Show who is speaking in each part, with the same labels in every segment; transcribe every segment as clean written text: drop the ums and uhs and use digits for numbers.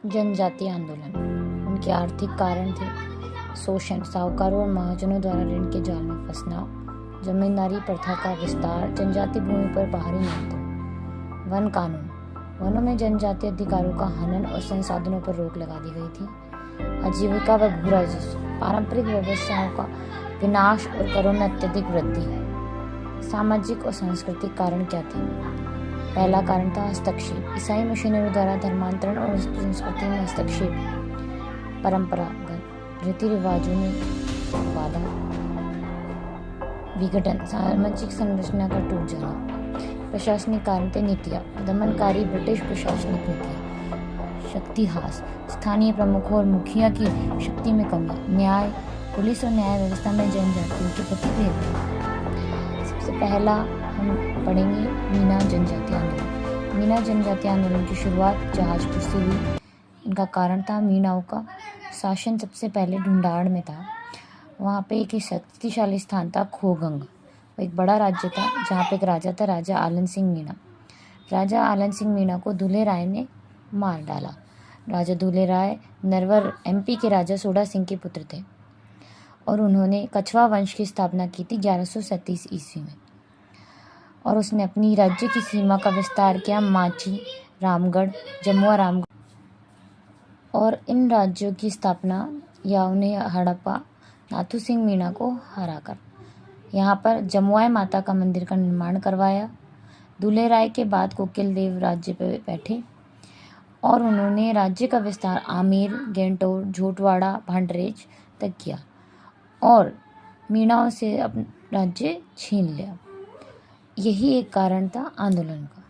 Speaker 1: जनजातीय आंदोलन। उनके आर्थिक कारण थे शोषण, साहूकारों और महाजनों द्वारा ऋण के जाल में फंसना, जमींदारी प्रथा का विस्तार, जनजाति भूमि पर बाहरी नियंत्रण। वन कानून। वनों में जनजातीय अधिकारों का हनन और संसाधनों पर रोक लगा दी गई थी। आजीविका व भू राजस्व। पारंपरिक व्यवसायों का विनाश और करों में अत्यधिक वृद्धि। सामाजिक और सांस्कृतिक कारण क्या थे? पहला कारण था हस्तक्षेप। ईसाई मिशनरियों द्वारा धर्मांतरण और संस्कृति में हस्तक्षेप। परंपरागत रीति रिवाजों में बाधा। विघटन। सामाजिक संरचना का टूट जाना। प्रशासनिक कारण थे नीतियाँ। दमनकारी ब्रिटिश प्रशासनिक नीतियाँ। शक्ति ह्रास। स्थानीय प्रमुखों और मुखिया की शक्ति में कमी। न्याय। पुलिस और न्याय व्यवस्था में जनजातियों के प्रति भेदभाव। सबसे पहला हम पढ़ेंगे मीना जनजातीय आंदोलन। मीना जनजातीय आंदोलन की शुरुआत जहाजपुर से हुई। इनका कारण था मीणाओं का शासन सबसे पहले ढूंढाड़ में था। वहाँ पे एक शक्तिशाली स्थान था खोगंग। वो एक बड़ा राज्य था जहाँ पे एक राजा था, राजा आलन सिंह मीणा। राजा आलन सिंह मीणा को दुल्हे राय ने मार डाला। राजा दुल्हे राय नरवर MP के राजा सोडा सिंह के पुत्र थे और उन्होंने कछवा वंश की स्थापना की थी 1137 ईस्वी में। और उसने अपनी राज्य की सीमा का विस्तार किया माची, रामगढ़, जमुआ रामगढ़, और इन राज्यों की स्थापना या उन्हें हड़प्पा नाथू सिंह मीणा को हराकर यहाँ पर जमुआई माता का मंदिर का निर्माण करवाया। दुल्हे राय के बाद कोकिल देव राज्य पर बैठे और उन्होंने राज्य का विस्तार आमेर, गेंटोर, झोटवाड़ा, भांडरेज तक किया और मीणाओं से अपना राज्य छीन लिया। यही एक कारण था आंदोलन का।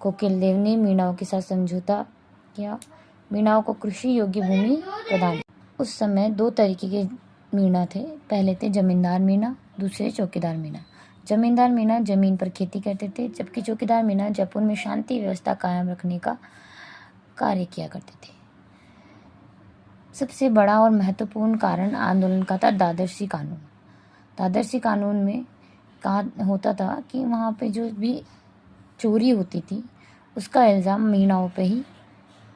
Speaker 1: कोकिल देव ने मीणाओं के साथ समझौता किया। मीणाओं को कृषि योग्य भूमि प्रदान। उस समय दो तरीके के मीणा थे। पहले थे जमींदार मीणा, दूसरे चौकीदार मीणा। जमींदार मीणा जमीन पर खेती करते थे, जबकि चौकीदार मीणा जयपुर में शांति व्यवस्था कायम रखने का कार्य किया करते थे। सबसे बड़ा और महत्वपूर्ण कारण आंदोलन का था दादरसी कानून। दादरसी कानून में कहा होता था कि वहाँ पे जो भी चोरी होती थी उसका इल्ज़ाम मीणाओं पे ही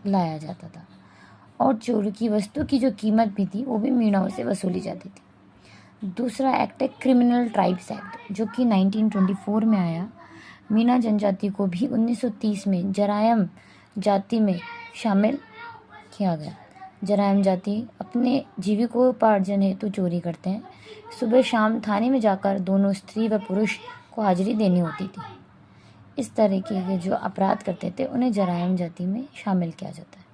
Speaker 1: लाया जाता था और चोरी की वस्तु की जो कीमत भी थी वो भी मीणाओं से वसूली जाती थी। दूसरा एक्ट है क्रिमिनल ट्राइब्स एक्ट, जो कि 1924 में आया। मीणा जनजाति को भी 1930 में जरायम जाति में शामिल किया गया। जरायम जाति अपने जीविकोपार्जन हेतु चोरी करते हैं। सुबह शाम थाने में जाकर दोनों स्त्री व पुरुष को हाजिरी देनी होती थी। इस तरीके के जो अपराध करते थे उन्हें जरायम जाति में शामिल किया जाता है।